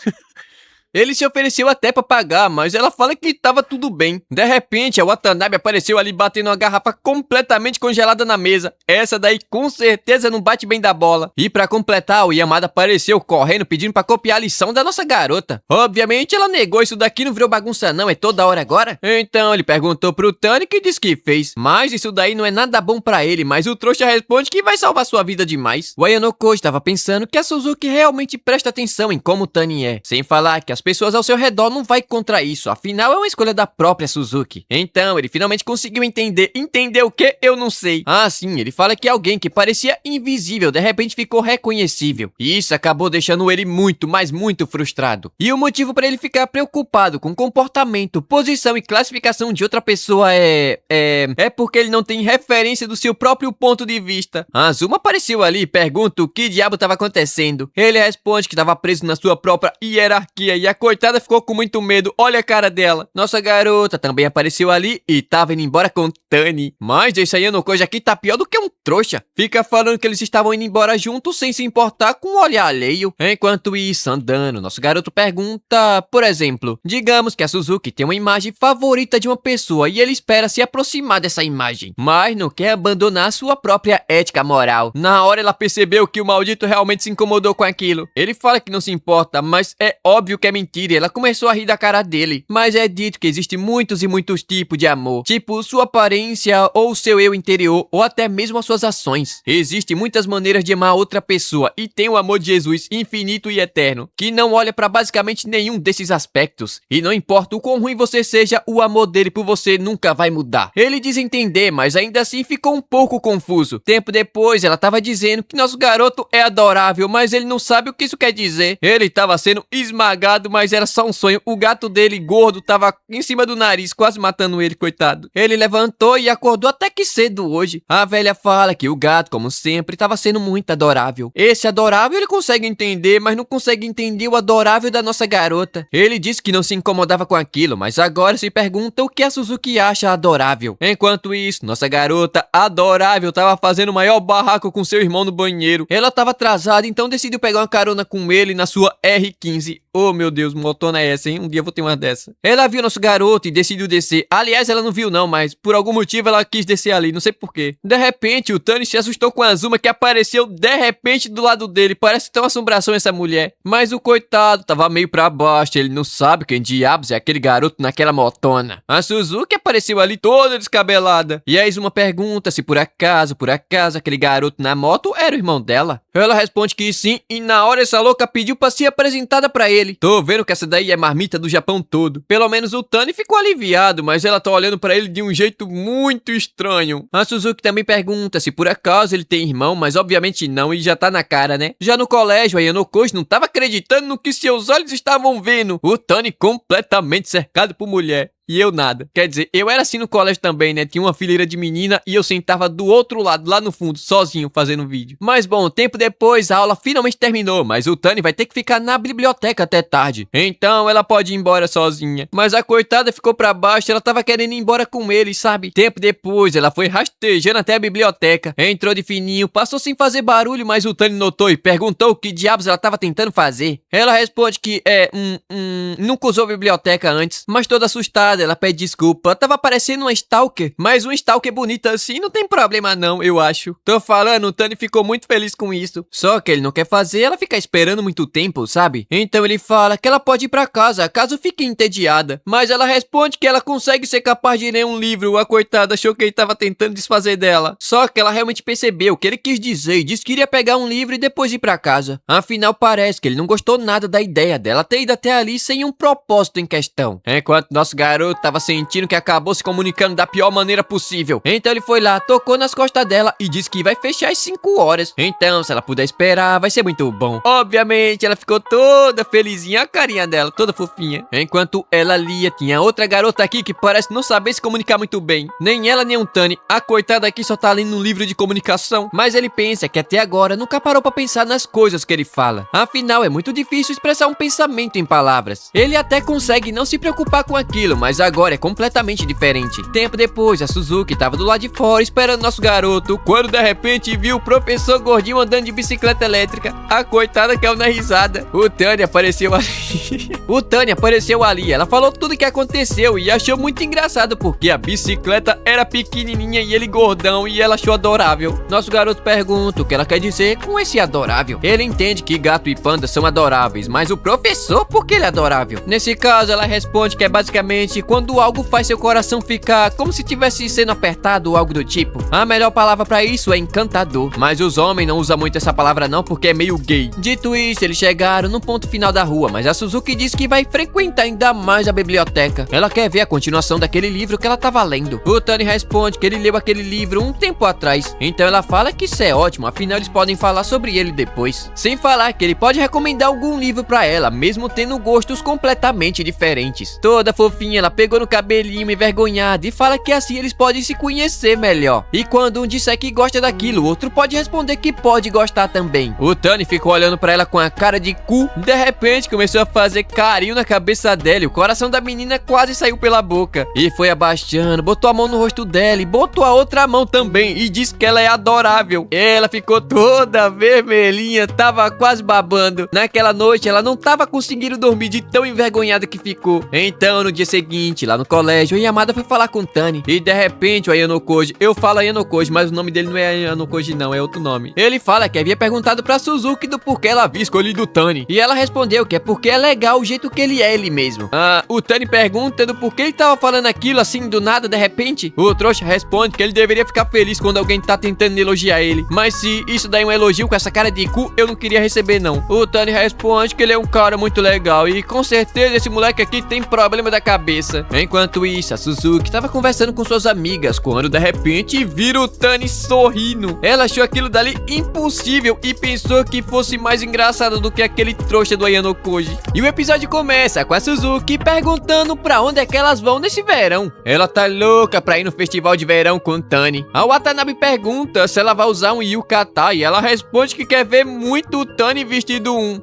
Speaker 1: Ele se ofereceu até pra pagar, mas ela fala que tava tudo bem. De repente, a Watanabe apareceu ali batendo uma garrafa completamente congelada na mesa. Essa daí com certeza não bate bem da bola. E pra completar, o Yamada apareceu correndo pedindo pra copiar a lição da nossa garota. Obviamente ela negou, isso daqui não virou bagunça não, é toda hora agora. Então ele perguntou pro Tani que disse que fez. Mas isso daí não é nada bom pra ele, mas o trouxa responde que vai salvar sua vida demais. O Ayanokoji estava pensando que a Suzuki realmente presta atenção em como o Tani é. Sem falar que as pessoas ao seu redor não vai contra isso, afinal é uma escolha da própria Suzuki. Então ele finalmente conseguiu entender. Entender o que? Eu não sei. Ah sim, ele fala que alguém que parecia invisível de repente ficou reconhecível. E isso acabou deixando ele muito, mas muito frustrado. E o motivo para ele ficar preocupado com comportamento, posição e classificação de outra pessoa é porque ele não tem referência do seu próprio ponto de vista. A Azuma apareceu ali e pergunta o que diabo estava acontecendo. Ele responde que estava preso na sua própria hierarquia e a coitada ficou com muito medo. Olha a cara dela. Nossa garota também apareceu ali e tava indo embora com Tani. Mas esse Ayanokoji aqui tá pior do que um trouxa. Fica falando que eles estavam indo embora juntos sem se importar com o olhar alheio. Enquanto isso, andando, nosso garoto pergunta, por exemplo, digamos que a Suzuki tem uma imagem favorita de uma pessoa e ele espera se aproximar dessa imagem, mas não quer abandonar sua própria ética moral. Na hora ela percebeu que o maldito realmente se incomodou com aquilo. Ele fala que não se importa, mas é óbvio que é mentira. Ela começou a rir da cara dele. Mas é dito que existem muitos e muitos tipos de amor. Tipo sua aparência ou seu eu interior ou até mesmo as suas ações. Existem muitas maneiras de amar outra pessoa e tem o amor de Jesus infinito e eterno, que não olha pra basicamente nenhum desses aspectos. E não importa o quão ruim você seja, o amor dele por você nunca vai mudar. Ele diz entender, mas ainda assim ficou um pouco confuso. Tempo depois, ela tava dizendo que nosso garoto é adorável, mas ele não sabe o que isso quer dizer. Ele tava sendo esmagado, mas era só um sonho. O gato dele, gordo, tava em cima do nariz, quase matando ele, coitado. Ele levantou e acordou até que cedo hoje. A velha fala que o gato, como sempre, tava sendo muito adorável. Esse adorável ele consegue entender, mas não consegue entender o adorável da nossa garota. Ele disse que não se incomodava com aquilo, mas agora se pergunta o que a Suzuki acha adorável. Enquanto isso, nossa garota adorável tava fazendo o maior barraco com seu irmão no banheiro. Ela tava atrasada, então decidiu pegar uma carona com ele na sua R15. Oh meu Deus, motona é essa, hein? Um dia eu vou ter uma dessa. Ela viu nosso garoto e decidiu descer. Aliás, ela não viu não, mas por algum motivo ela quis descer ali, não sei porquê. De repente, o Tani se assustou com a Azuma que apareceu de repente do lado dele. Parece tão assombração essa mulher. Mas o coitado tava meio pra baixo, ele não sabe quem diabos é aquele garoto naquela motona. A Suzuki apareceu ali toda descabelada. E a Azuma pergunta se por acaso, aquele garoto na moto era o irmão dela. Ela responde que sim, e na hora essa louca pediu pra ser apresentada pra ele. Tô vendo que essa daí é marmita do Japão todo. Pelo menos o Tani ficou aliviado, mas ela tá olhando pra ele de um jeito muito estranho. A Suzuki também pergunta se por acaso ele tem irmão, mas obviamente não, e já tá na cara, né? Já no colégio, a Yanokoshi não tava acreditando no que seus olhos estavam vendo. O Tani completamente cercado por mulher. E eu nada. Quer dizer, eu era assim no colégio também, né? Tinha uma fileira de menina e eu sentava do outro lado, lá no fundo, sozinho, fazendo vídeo. Mas bom, tempo depois, a aula finalmente terminou, mas o Tani vai ter que ficar na biblioteca até tarde. Então ela pode ir embora sozinha. Mas a coitada ficou pra baixo, ela tava querendo ir embora com ele, sabe? Tempo depois, ela foi rastejando até a biblioteca. Entrou de fininho, passou sem fazer barulho, mas o Tani notou e perguntou o que diabos ela tava tentando fazer. Ela responde que nunca usou a biblioteca antes, mas toda assustada. Ela pede desculpa. Tava parecendo uma stalker, mas uma stalker bonita assim não tem problema não, eu acho. Tô falando, o Tani ficou muito feliz com isso. Só que ele não quer fazer ela ficar esperando muito tempo, sabe? Então ele fala que ela pode ir pra casa, caso fique entediada. Mas ela responde que ela consegue ser capaz de ler um livro. A coitada achou que ele tava tentando desfazer dela. Só que ela realmente percebeu o que ele quis dizer e disse que iria pegar um livro e depois ir pra casa. Afinal, parece que ele não gostou nada da ideia dela ter ido até ali sem um propósito em questão. Enquanto nosso garoto tava sentindo que acabou se comunicando da pior maneira possível. Então ele foi lá, tocou nas costas dela e disse que vai fechar às 5 horas. Então, se ela puder esperar, vai ser muito bom. Obviamente, ela ficou toda felizinha, a carinha dela, toda fofinha. Enquanto ela lia, tinha outra garota aqui que parece não saber se comunicar muito bem. Nem ela, nem o Tani. A coitada aqui só tá lendo um livro de comunicação. Mas ele pensa que até agora nunca parou pra pensar nas coisas que ele fala. Afinal, é muito difícil expressar um pensamento em palavras. Ele até consegue não se preocupar com aquilo, mas agora é completamente diferente. Tempo depois, a Suzuki tava do lado de fora esperando nosso garoto, quando de repente viu o professor gordinho andando de bicicleta elétrica. A coitada caiu na risada. O Tani apareceu ali. O Tani apareceu ali. Ela falou tudo o que aconteceu e achou muito engraçado porque a bicicleta era pequenininha e ele gordão, e ela achou adorável. Nosso garoto pergunta o que ela quer dizer com esse adorável. Ele entende que gato e panda são adoráveis, mas o professor, por que ele é adorável? Nesse caso, ela responde que é basicamente quando algo faz seu coração ficar como se tivesse sendo apertado ou algo do tipo. A melhor palavra pra isso é encantador, mas os homens não usam muito essa palavra não porque é meio gay. Dito isso, eles chegaram no ponto final da rua, mas a Suzuki disse que vai frequentar ainda mais a biblioteca. Ela quer ver a continuação daquele livro que ela tava lendo. O Tani responde que ele leu aquele livro um tempo atrás, então ela fala que isso é ótimo, afinal eles podem falar sobre ele depois. Sem falar que ele pode recomendar algum livro pra ela, mesmo tendo gostos completamente diferentes. Toda fofinha, ela pegou no cabelinho envergonhada e fala que assim eles podem se conhecer melhor. E quando um disser que gosta daquilo, o outro pode responder que pode gostar também. O Tani ficou olhando pra ela com a cara de cu. De repente começou a fazer carinho na cabeça dela e o coração da menina quase saiu pela boca. E foi abaixando, botou a mão no rosto dela e botou a outra mão também e disse que ela é adorável. Ela ficou toda vermelhinha, tava quase babando. Naquela noite ela não tava conseguindo dormir de tão envergonhada que ficou. Então no dia seguinte, lá no colégio, a Yamada foi falar com o Tani e de repente o Ayanokoji, eu falo Ayanokoji, mas o nome dele não é Ayanokoji não, é outro nome. Ele fala que havia perguntado pra Suzuki do porquê ela havia escolhido o Tani e ela respondeu que é porque é legal o jeito que ele é ele mesmo. O Tani pergunta do porquê ele tava falando aquilo assim do nada de repente. O trouxa responde que ele deveria ficar feliz quando alguém tá tentando elogiar ele, mas se isso daí é um elogio com essa cara de cu, eu não queria receber não. O Tani responde que ele é um cara muito legal e com certeza esse moleque aqui tem problema da cabeça. Enquanto isso, a Suzuki tava conversando com suas amigas quando de repente vira o Tani sorrindo. Ela achou aquilo dali impossível e pensou que fosse mais engraçado do que aquele trouxa do Ayanokoji. E o episódio começa com a Suzuki perguntando pra onde é que elas vão nesse verão. Ela tá louca pra ir no festival de verão com o Tani. A Watanabe pergunta se ela vai usar um yukata e ela responde que quer ver muito o Tani vestido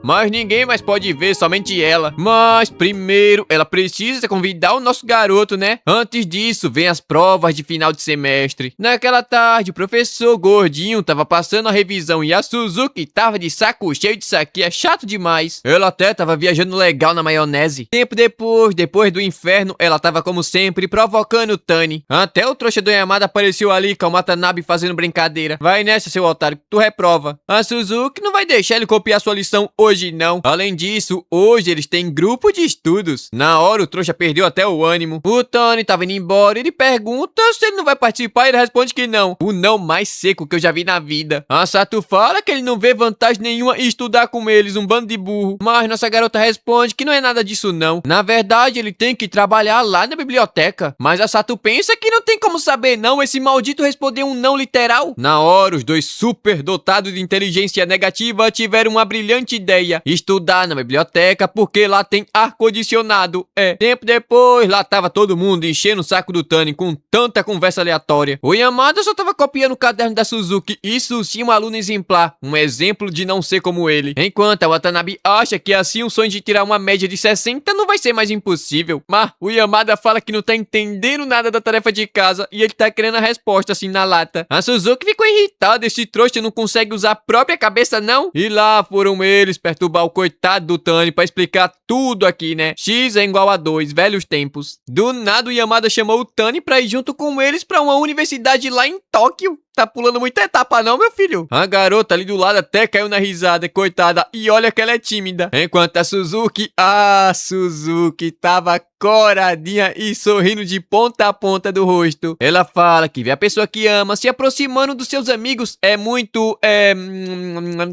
Speaker 1: mas ninguém mais pode ver, somente ela. Mas primeiro ela precisa convidar o nosso garoto, né? Antes disso, vem as provas de final de semestre. Naquela tarde, o professor gordinho tava passando a revisão e a Suzuki tava de saco cheio disso aqui, é chato demais. Ela até tava viajando legal na maionese. Tempo depois do inferno, ela tava como sempre provocando o Tani. Até o trouxa do Yamada apareceu ali com o Watanabe fazendo brincadeira. Vai nessa, seu otário, que tu reprova. A Suzuki não vai deixar ele copiar sua lição hoje não. Além disso, hoje eles têm grupo de estudos. Na hora o trouxa perdeu até até o ânimo. O Tony tava indo embora, ele pergunta se ele não vai participar e ele responde que não. O não mais seco que eu já vi na vida. A Sato fala que ele não vê vantagem nenhuma em estudar com eles, um bando de burro. Mas nossa garota responde que não é nada disso não. Na verdade, ele tem que trabalhar lá na biblioteca. Mas a Sato pensa que não tem como saber não, esse maldito respondeu um não literal. Na hora, os dois super dotados de inteligência negativa tiveram uma brilhante ideia. Estudar na biblioteca porque lá tem ar-condicionado. Tempo depois, lá tava todo mundo enchendo o saco do Tani com tanta conversa aleatória. O Yamada só tava copiando o caderno da Suzuki. Isso sim, um aluno exemplar. Um exemplo de não ser como ele. Enquanto a Watanabe acha que assim o sonho de tirar uma média de 60 não vai ser mais impossível. Mas o Yamada fala que não tá entendendo nada da tarefa de casa e ele tá querendo a resposta assim na lata. A Suzuki ficou irritada. Esse trouxa não consegue usar a própria cabeça não? E lá foram eles perturbar o coitado do Tani pra explicar tudo aqui, né? X é igual a 2, velhos tempos. Do nada o Yamada chamou o Tani pra ir junto com eles pra uma universidade lá em Tóquio. Tá pulando muita etapa não, meu filho? A garota ali do lado até caiu na risada, coitada. E olha que ela é tímida. Enquanto a Suzuki tava coradinha e sorrindo de ponta a ponta do rosto. Ela fala que ver a pessoa que ama se aproximando dos seus amigos é muito,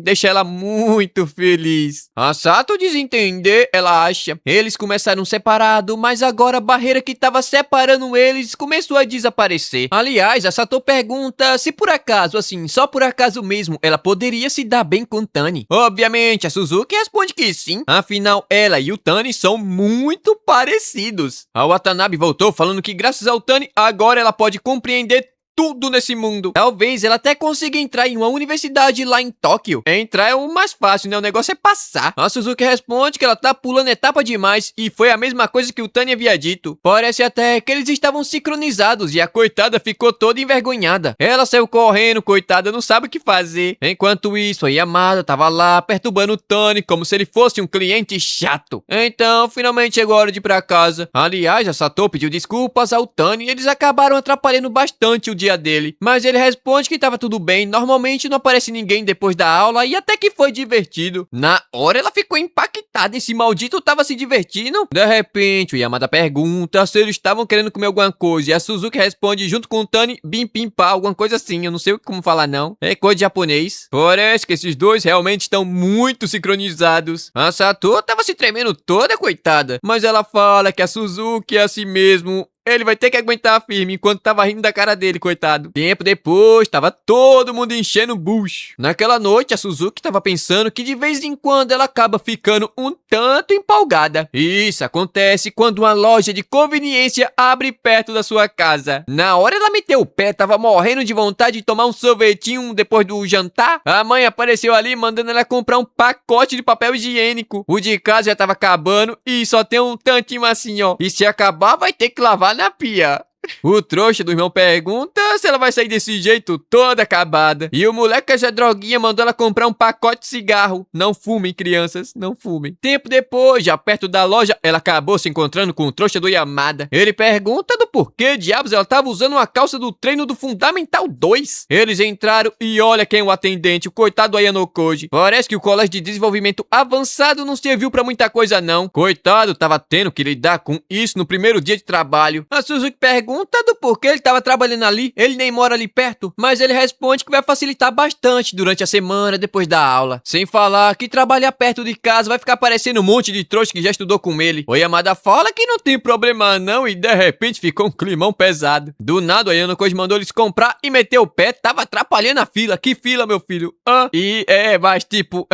Speaker 1: deixa ela muito feliz. A Sato desentender, ela acha. Eles começaram separado, mas agora a barreira que tava separando eles começou a desaparecer. Aliás, a Sato pergunta se por acaso, assim, só por acaso mesmo, ela poderia se dar bem com Tani. Obviamente, a Suzuki responde que sim. Afinal, ela e o Tani são muito parecidos. A Watanabe voltou falando que graças ao Tani, agora ela pode compreender tudo nesse mundo. Talvez ela até consiga entrar em uma universidade lá em Tóquio. Entrar é o mais fácil, né? O negócio é passar. A Suzuki responde que ela tá pulando etapa demais e foi a mesma coisa que o Tani havia dito. Parece até que eles estavam sincronizados e a coitada ficou toda envergonhada. Ela saiu correndo, coitada, não sabe o que fazer. Enquanto isso, a Yamada tava lá perturbando o Tani como se ele fosse um cliente chato. Então, finalmente chegou a hora de ir pra casa. Aliás, a Sato pediu desculpas ao Tani e eles acabaram atrapalhando bastante o dia dele, mas ele responde que tava tudo bem, normalmente não aparece ninguém depois da aula e até que foi divertido. Na hora ela ficou impactada, esse maldito tava se divertindo. De repente o Yamada pergunta se eles estavam querendo comer alguma coisa e a Suzuki responde junto com o Tani, bim pim pá, alguma coisa assim, eu não sei como falar não, é coisa de japonês. Parece que esses dois realmente estão muito sincronizados. A Sato tava se tremendo toda, coitada, mas ela fala que a Suzuki é assim mesmo. Ele vai ter que aguentar firme enquanto tava rindo da cara dele, coitado. Tempo depois, tava todo mundo enchendo o bucho. Naquela noite, a Suzuki tava pensando que de vez em quando ela acaba ficando um tanto empolgada. Isso acontece quando uma loja de conveniência abre perto da sua casa. Na hora ela meteu o pé, tava morrendo de vontade de tomar um sorvetinho depois do jantar. A mãe apareceu ali mandando ela comprar um pacote de papel higiênico. O de casa já tava acabando e só tem um tantinho assim, ó. E se acabar, vai ter que lavar na pia. O trouxa do irmão pergunta se ela vai sair desse jeito toda acabada. E o moleque já droguinha mandou ela comprar um pacote de cigarro. Não fumem, crianças, não fumem. Tempo depois, já perto da loja, ela acabou se encontrando com o trouxa do Yamada. Ele pergunta do porquê diabos ela tava usando uma calça do treino do Fundamental 2. Eles entraram e olha quem é o atendente, o coitado do Ayano Koji. Parece que o colégio de desenvolvimento avançado não serviu pra muita coisa não. Coitado, tava tendo que lidar com isso no primeiro dia de trabalho. A Suzuki pergunta do porquê ele tava trabalhando ali, ele nem mora ali perto, mas ele responde que vai facilitar bastante durante a semana depois da aula. Sem falar que trabalhar perto de casa vai ficar parecendo um monte de trouxa que já estudou com ele. O Yamada fala que não tem problema não e de repente ficou um climão pesado. Do nada o Ayano Koji mandou eles comprar e meteu o pé, tava atrapalhando a fila. Que fila, meu filho? Mas tipo...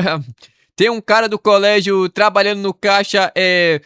Speaker 1: Tem um cara do colégio trabalhando no caixa,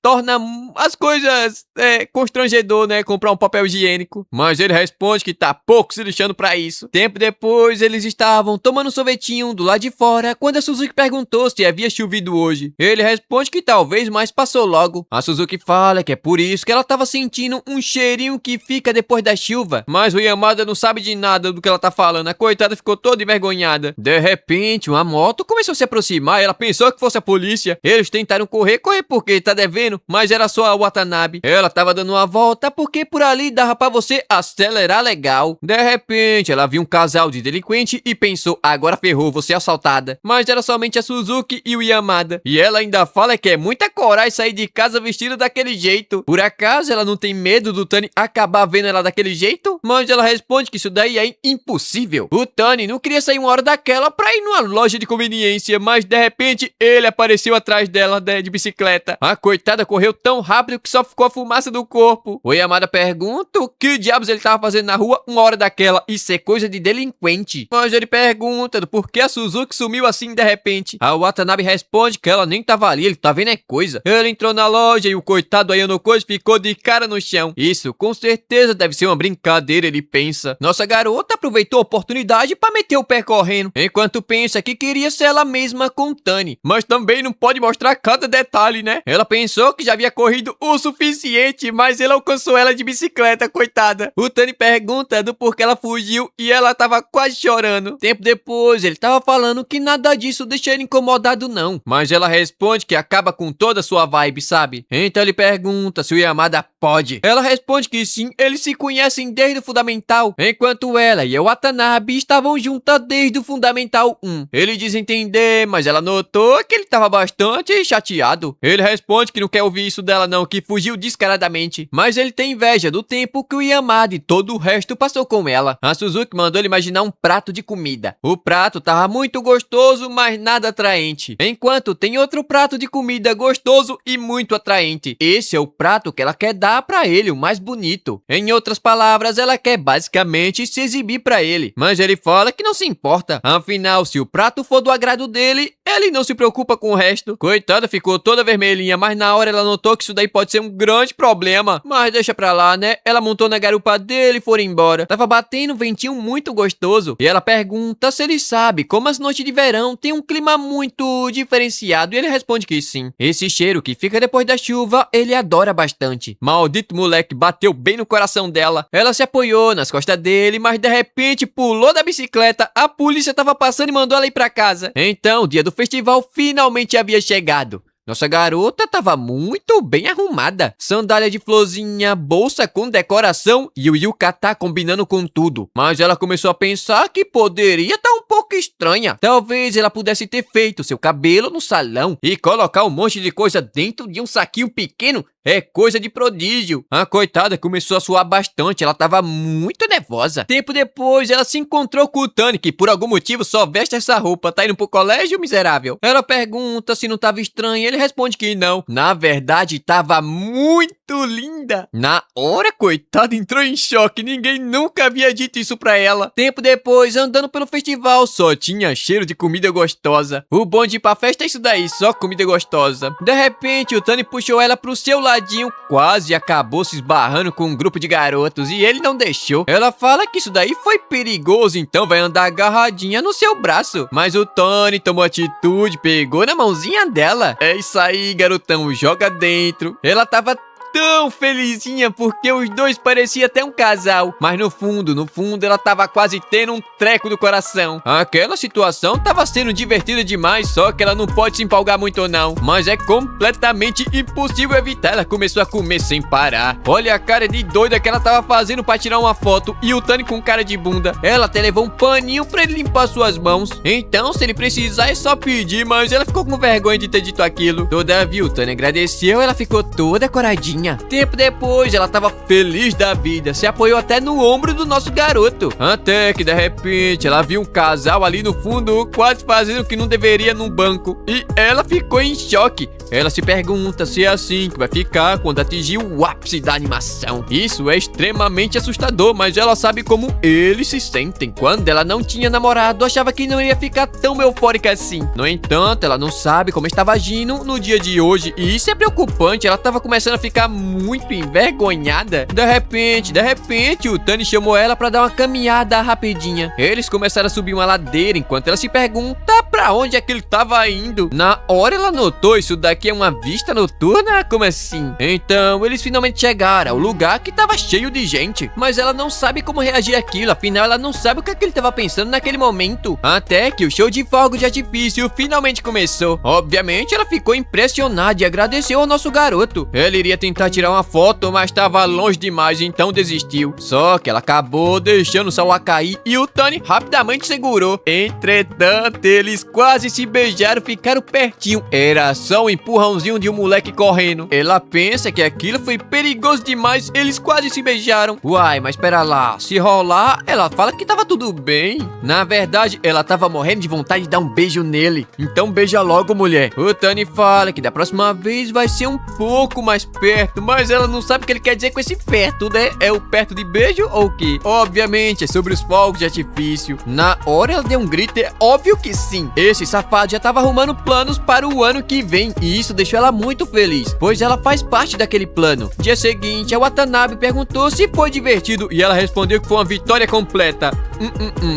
Speaker 1: torna as coisas constrangedor, né? Comprar um papel higiênico. Mas ele responde que tá pouco se lixando pra isso. Tempo depois, eles estavam tomando um sorvetinho do lado de fora, quando a Suzuki perguntou se havia chovido hoje. Ele responde que talvez, mas passou logo. A Suzuki fala que é por isso que ela tava sentindo um cheirinho que fica depois da chuva. Mas o Yamada não sabe de nada do que ela tá falando. A coitada ficou toda envergonhada. De repente, uma moto começou a se aproximar e ela pensou pensou que fosse a polícia. Eles tentaram correr porque tá devendo, mas era só a Watanabe. Ela tava dando uma volta porque por ali dava pra você acelerar legal. De repente, ela viu um casal de delinquente e pensou, agora ferrou, você é assaltada. Mas era somente a Suzuki e o Yamada. E ela ainda fala que é muita coragem sair de casa vestida daquele jeito. Por acaso ela não tem medo do Tani acabar vendo ela daquele jeito? Mas ela responde que isso daí é impossível. O Tani não queria sair uma hora daquela pra ir numa loja de conveniência, mas de repente ele apareceu atrás dela de bicicleta. A coitada correu tão rápido que só ficou a fumaça do corpo. O Yamada pergunta o que diabos ele tava fazendo na rua uma hora daquela. Isso é coisa de delinquente. Mas ele pergunta do porquê a Suzuki sumiu assim de repente. A Watanabe responde que ela nem tava ali, ele tá vendo é coisa. Ele entrou na loja e o coitado Ayano Koji ficou de cara no chão. Isso com certeza deve ser uma brincadeira, ele pensa. Nossa garota aproveitou a oportunidade pra meter o pé correndo, enquanto pensa que queria ser ela mesma com Tani. Mas também não pode mostrar cada detalhe, né? Ela pensou que já havia corrido o suficiente, mas ele alcançou ela de bicicleta, coitada. O Tani pergunta do porquê ela fugiu e ela tava quase chorando. Tempo depois, ele tava falando que nada disso deixa ele incomodado não, mas ela responde que acaba com toda a sua vibe, sabe? Então ele pergunta se o Yamada pode. Ela responde que sim, eles se conhecem desde o Fundamental, enquanto ela e a Watanabe estavam juntas desde o Fundamental 1. Ele diz entender, mas ela notou que ele tava bastante chateado. Ele responde que não quer ouvir isso dela não, que fugiu descaradamente, mas ele tem inveja do tempo que o Yamada e todo o resto passou com ela. A Suzuki mandou ele imaginar um prato de comida. O prato tava muito gostoso, mas nada atraente, enquanto tem outro prato de comida gostoso e muito atraente. Esse é o prato que ela quer dar pra ele, o mais bonito. Em outras palavras, ela quer basicamente se exibir pra ele, mas ele fala que não se importa. Afinal, se o prato for do agrado dele, ele não se preocupa com o resto. Coitada, ficou toda vermelhinha, mas na hora ela notou que isso daí pode ser um grande problema. Mas deixa pra lá, né? Ela montou na garupa dele e foram embora. Tava batendo um ventinho muito gostoso. E ela pergunta se ele sabe como as noites de verão tem um clima muito diferenciado. E ele responde que sim. Esse cheiro que fica depois da chuva, ele adora bastante. Maldito moleque, bateu bem no coração dela. Ela se apoiou nas costas dele, mas de repente pulou da bicicleta. A polícia tava passando e mandou ela ir pra casa. Então, o dia do festival finalmente havia chegado. Nossa garota tava muito bem arrumada. Sandália de florzinha, bolsa com decoração e o yukata combinando com tudo. Mas ela começou a pensar que poderia estar um pouco estranha. Talvez ela pudesse ter feito seu cabelo no salão e colocar um monte de coisa dentro de um saquinho pequeno. É coisa de prodígio. A coitada começou a suar bastante, ela tava muito nervosa. Tempo depois, ela se encontrou com o Tani, que por algum motivo só veste essa roupa. Tá indo pro colégio, miserável? Ela pergunta se não tava estranha, ele responde que não. Na verdade, tava muito linda. Na hora, coitada, entrou em choque. Ninguém nunca havia dito isso pra ela. Tempo depois, andando pelo festival, só tinha cheiro de comida gostosa. O bom de ir pra festa é isso daí, só comida gostosa. De repente, o Tani puxou ela pro seu ladinho, quase acabou se esbarrando com um grupo de garotos e ele não deixou. Ela fala que isso daí foi perigoso, então vai andar agarradinha no seu braço. Mas o Tani tomou atitude, pegou na mãozinha dela. É isso aí, garotão, joga dentro. Ela tava tão felizinha porque os dois pareciam até um casal, mas no fundo ela tava quase tendo um treco do coração. Aquela situação tava sendo divertida demais, só que ela não pode se empolgar muito não, mas é completamente impossível evitar. Ela começou a comer sem parar. Olha a cara de doida que ela tava fazendo pra tirar uma foto e o Tani com cara de bunda. Ela até levou um paninho pra ele limpar suas mãos, então se ele precisar é só pedir, mas ela ficou com vergonha de ter dito aquilo. Todavia o Tani agradeceu, ela ficou toda coradinha. Tempo depois, ela tava feliz da vida, se apoiou até no ombro do nosso garoto. Até que de repente ela viu um casal ali no fundo, quase fazendo o que não deveria num banco. E ela ficou em choque. Ela se pergunta se é assim que vai ficar quando atingir o ápice da animação. Isso é extremamente assustador, mas ela sabe como eles se sentem. Quando ela não tinha namorado, achava que não ia ficar tão eufórica assim. No entanto, ela não sabe como estava agindo no dia de hoje, e isso é preocupante. Ela estava começando a ficar muito envergonhada. De repente, o Tani chamou ela pra dar uma caminhada rapidinha. Eles começaram a subir uma ladeira enquanto ela se pergunta pra onde é que ele tava indo. Na hora ela notou, isso daqui é uma vista noturna? Como assim? Então, eles finalmente chegaram ao lugar que tava cheio de gente. Mas ela não sabe como reagir àquilo, afinal ela não sabe o que é que ele tava pensando naquele momento. Até que o show de fogos de artifício finalmente começou. Obviamente, ela ficou impressionada e agradeceu ao nosso garoto. Ele iria tentar tirar uma foto, mas estava longe demais, então desistiu. Só que ela acabou deixando o celular cair e o Tani rapidamente segurou. Entretanto, eles quase se beijaram, ficaram pertinho. Era só um empurrãozinho de um moleque correndo. Ela pensa que aquilo foi perigoso demais, eles quase se beijaram. Uai, mas pera lá, se rolar, ela fala que tava tudo bem. Na verdade, ela tava morrendo de vontade de dar um beijo nele. Então beija logo, mulher. O Tani fala que da próxima vez vai ser um pouco mais perto, mas ela não sabe o que ele quer dizer com esse perto, né? É o perto de beijo ou o quê? Obviamente, é sobre os fogos de artifício. Na hora ela deu um grito, é óbvio que sim. Esse safado já tava arrumando planos para o ano que vem e isso deixou ela muito feliz, pois ela faz parte daquele plano. Dia seguinte, a Watanabe perguntou se foi divertido e ela respondeu que foi uma vitória completa.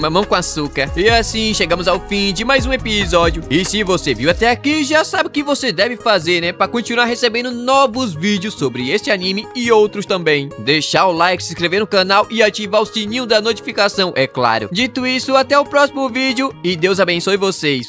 Speaker 1: Mamão com açúcar. E assim, chegamos ao fim de mais um episódio. E se você viu até aqui, já sabe o que você deve fazer, né? Pra continuar recebendo novos vídeos sobre este anime e outros também. Deixar o like, se inscrever no canal e ativar o sininho da notificação, é claro. Dito isso, até o próximo vídeo e Deus abençoe vocês.